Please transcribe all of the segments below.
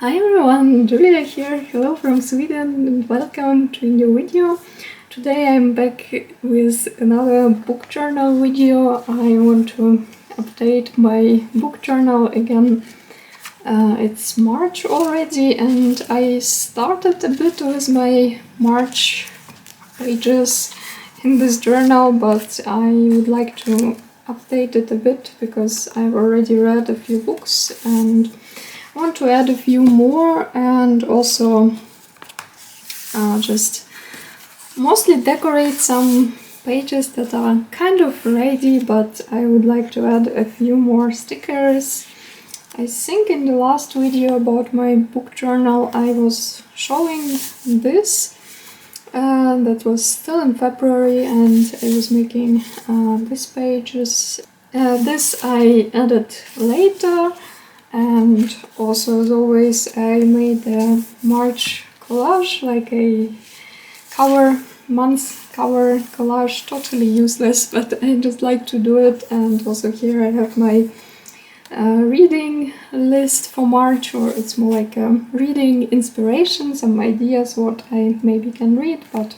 Hi everyone, Julia here, hello from Sweden and welcome to a new video. Today I'm back with another book journal video. I want to update my book journal again. It's March already and I started a bit with my March pages in this journal, but I would like to update it a bit because I've already read a few books and I want to add a few more and also just mostly decorate some pages that are kind of ready, but I would like to add a few more stickers. I think in the last video about my book journal I was showing this. That was still in February and I was making these pages. This I added later. And also, as always, I made a March collage, like a month cover collage, totally useless, but I just like to do it. And also here I have my reading list for March, or it's more like a reading inspiration, some ideas what I maybe can read, but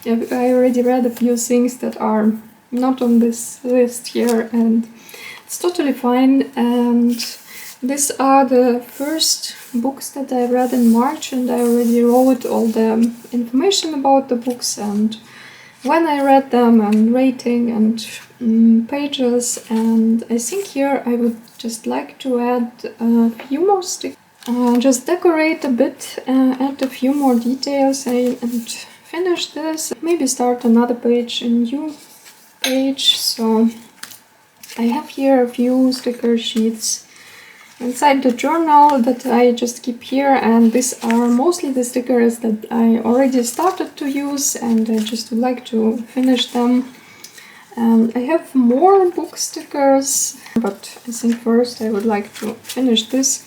I already read a few things that are not on this list here, and it's totally fine. And these are the first books that I read in March, and I already wrote all the information about the books and when I read them and rating and pages. And I think here I would just like to add a few more stickers, just decorate a bit, add a few more details and finish this. Maybe start another page, a new page. So I have here a few sticker sheets inside the journal that I just keep here, and these are mostly the stickers that I already started to use and I just would like to finish them. I have more book stickers, but I think first I would like to finish this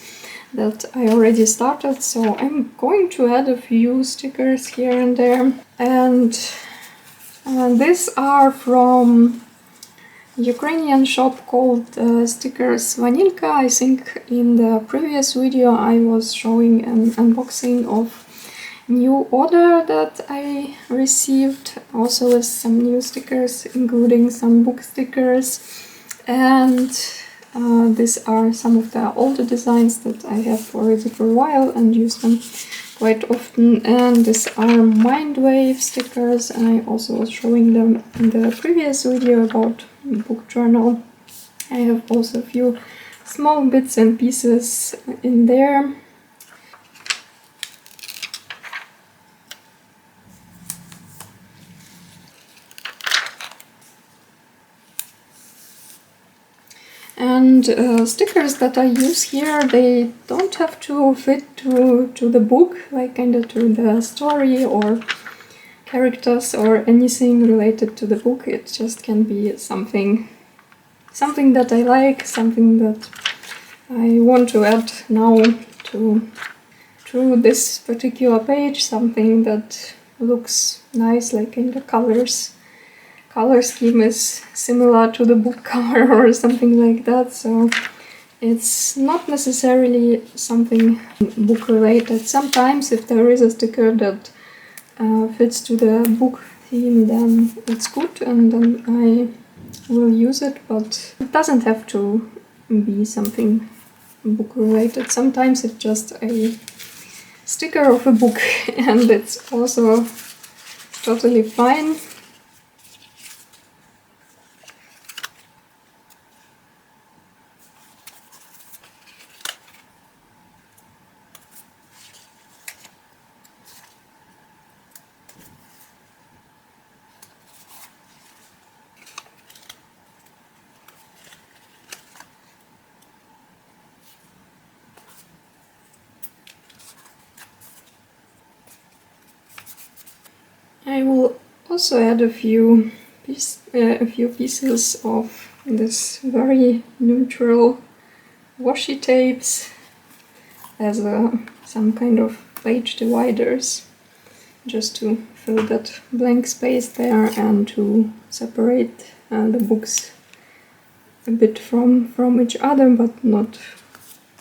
that I already started, so I'm going to add a few stickers here and there. And these are from Ukrainian shop called Stickers Vanilka. I think in the previous video I was showing an unboxing of new order that I received, also with some new stickers, including some book stickers. And these are some of the older designs that I have already for a while and use them quite often. And these are Mindwave stickers. I also was showing them in the previous video about book journal. I have also a few small bits and pieces in there. And stickers that I use here, they don't have to fit to the book, like kinda to the story or characters or anything related to the book. It just can be something that I like, something that I want to add now to this particular page, something that looks nice, like in the color scheme is similar to the book cover or something like that. So it's not necessarily something book related. Sometimes if there is a sticker that fits to the book theme, then it's good and then I will use it, but it doesn't have to be something book related. Sometimes it's just a sticker of a book and it's also totally fine. I will also add a few pieces of this very neutral washi tapes as some kind of page dividers, just to fill that blank space there and to separate the books a bit from each other, but not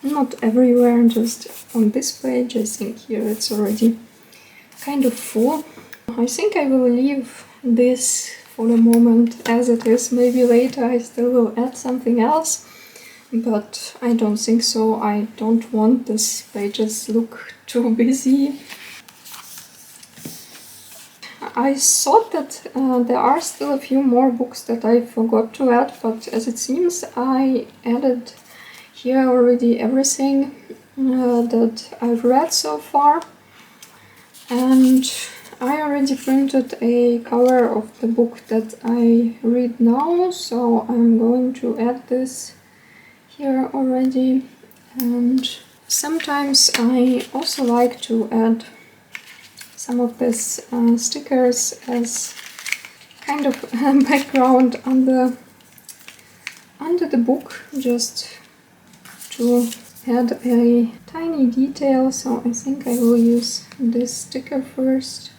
not everywhere, just on this page. I think here it's already kind of full. I think I will leave this for the moment as it is. Maybe later I still will add something else, but I don't think so. I don't want these pages look too busy. I thought that there are still a few more books that I forgot to add, but as it seems I added here already everything that I've read so far. And I already printed a cover of the book that I read now, so I'm going to add this here already. And sometimes I also like to add some of these stickers as kind of background under the book, just to add a tiny detail. So I think I will use this sticker first.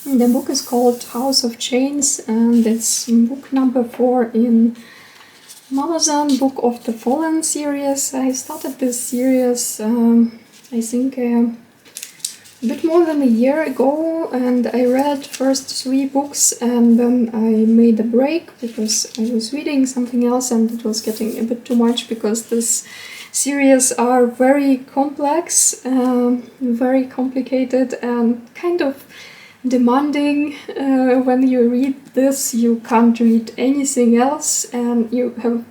The book is called House of Chains, and it's book number 4 in Amazon Book of the Fallen series. I started this series I think a bit more than a year ago, and I read first 3 books and then I made a break because I was reading something else and it was getting a bit too much, because this series are very complex, very complicated and kind of demanding. When you read this you can't read anything else and you have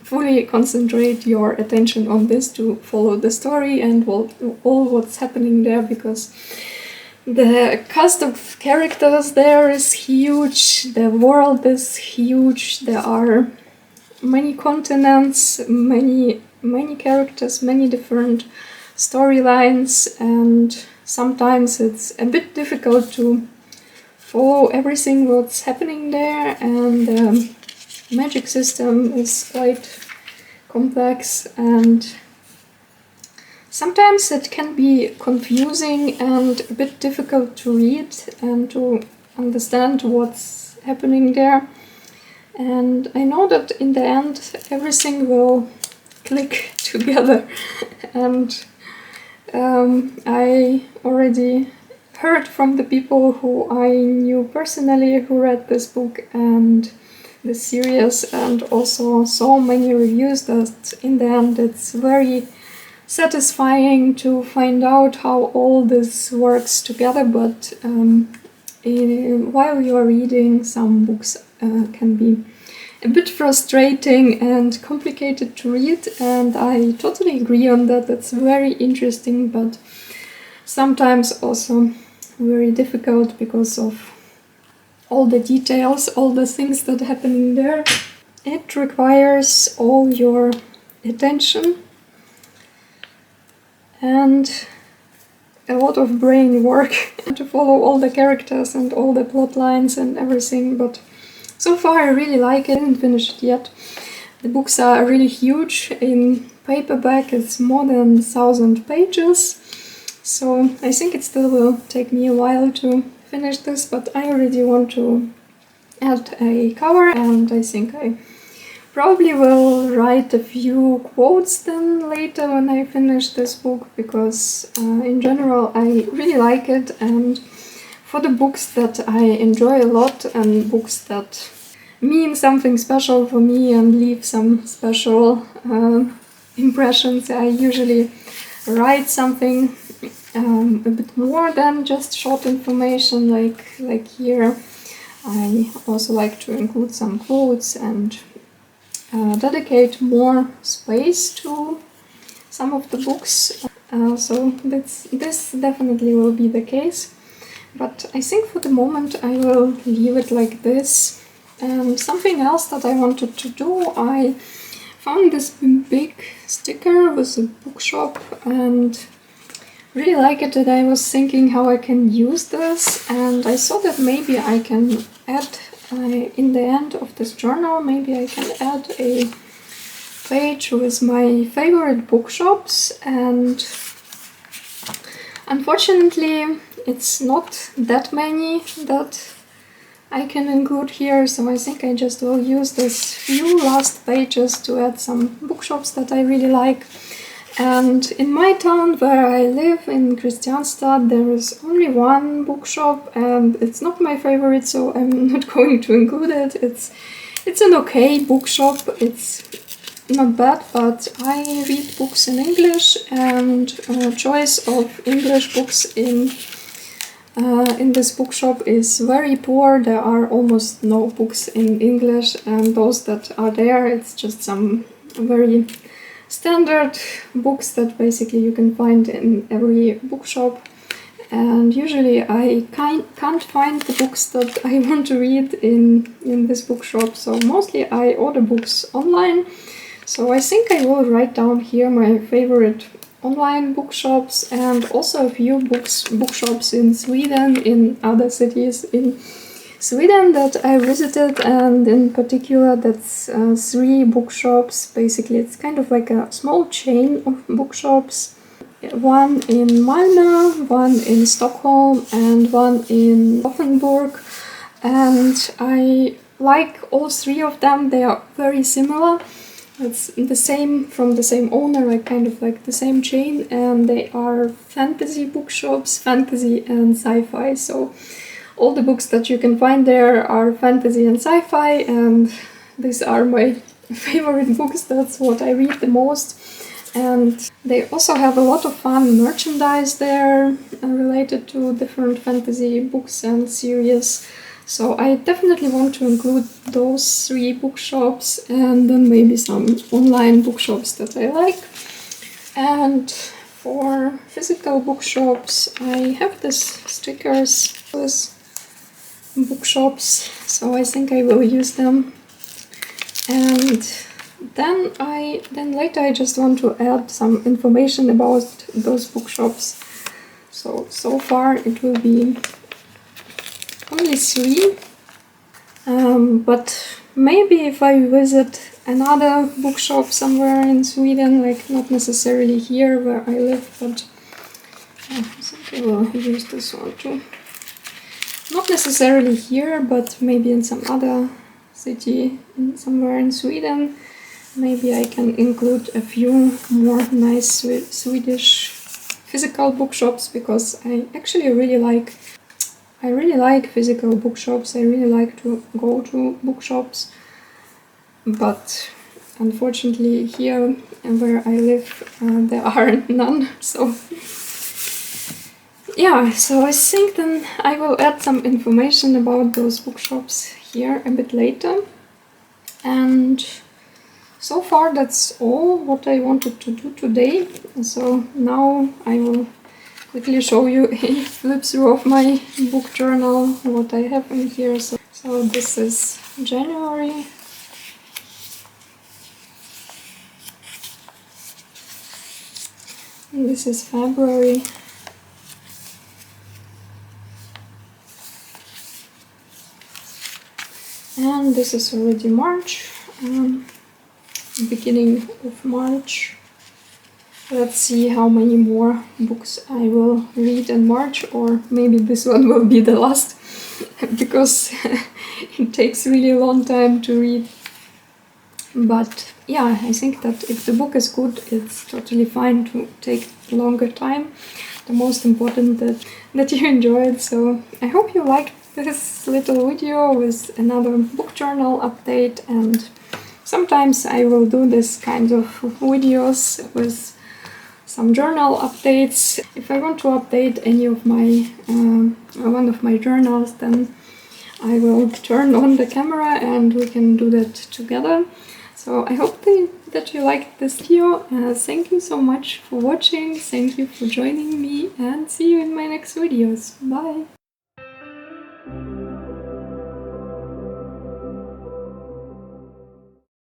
fully concentrate your attention on this to follow the story and all what's happening there, because the cast of characters there is huge, the world is huge, there are many continents, many characters, many different storylines, and sometimes it's a bit difficult to follow everything what's happening there, and the magic system is quite complex and sometimes it can be confusing and a bit difficult to read and to understand what's happening there. And I know that in the end everything will click together. And I already heard from the people who I knew personally who read this book and the series, and also so many reviews, that in the end it's very satisfying to find out how all this works together. But while you are reading, some books can be a bit frustrating and complicated to read, and I totally agree on that. It's very interesting, but sometimes also very difficult because of all the details, all the things that happen in there. It requires all your attention and a lot of brain work to follow all the characters and all the plot lines and everything, but so far I really like it. I didn't finish it yet. The books are really huge. In paperback it's more than 1,000 pages, so I think it still will take me a while to finish this, but I already want to add a cover, and I think I probably will write a few quotes then later when I finish this book, because in general I really like it, and for the books that I enjoy a lot and books that mean something special for me and leave some special impressions, I usually write something a bit more than just short information like here. I also like to include some quotes and dedicate more space to some of the books. So this definitely will be the case. But I think for the moment I will leave it like this. And something else that I wanted to do, I found this big sticker with a bookshop and really like it, that I was thinking how I can use this, and I thought that maybe I can add in the end of this journal, maybe I can add a page with my favorite bookshops, and unfortunately it's not that many that I can include here, so I think I just will use this few last pages to add some bookshops that I really like. And in my town where I live, in Kristianstad, there is only one bookshop, and it's not my favorite, so I'm not going to include it. It's an okay bookshop, it's not bad, but I read books in English, and choice of English books in this bookshop is very poor. There are almost no books in English, and those that are there, it's just some very standard books that basically you can find in every bookshop. And usually I can't find the books that I want to read in this bookshop, so mostly I order books online. So I think I will write down here my favorite online bookshops, and also a few bookshops in Sweden, in other cities in Sweden that I visited, and in particular that's 3 bookshops. Basically it's kind of like a small chain of bookshops. One in Malmö, one in Stockholm, and one in Gothenburg. And I like all 3 of them. They are very similar. It's the same, from the same owner, like kind of like the same chain, and they are fantasy bookshops, fantasy and sci-fi. So all the books that you can find there are fantasy and sci-fi, and these are my favorite books. That's what I read the most. And they also have a lot of fun merchandise there related to different fantasy books and series. So I definitely want to include those 3 bookshops, and then maybe some online bookshops that I like. And for physical bookshops, I have this stickers, this bookshops, so I think I will use them. And then later I just want to add some information about those bookshops. So far it will be only 3, but maybe if I visit another bookshop somewhere in Sweden, like not necessarily here where I live, but I think I will use this one too. Not necessarily here, but maybe in some other city, somewhere in Sweden. Maybe I can include a few more nice Swedish physical bookshops, because I actually really like physical bookshops. I really like to go to bookshops, but unfortunately here where I live there are none. So yeah, so I think then I will add some information about those bookshops here a bit later. And so far that's all what I wanted to do today. So now I will quickly show you a flip through of my book journal, what I have in here. So this is January. And this is February. And this is already March, beginning of March. Let's see how many more books I will read in March, or maybe this one will be the last, because it takes really a long time to read. But yeah, I think that if the book is good, it's totally fine to take longer time. The most important that you enjoy it. So I hope you liked this little video with another book journal update, and sometimes I will do this kind of videos with some journal updates. If I want to update any of my one of my journals, then I will turn on the camera and we can do that together. So I hope that you liked this video. Thank you so much for watching, thank you for joining me, and see you in my next videos. Bye!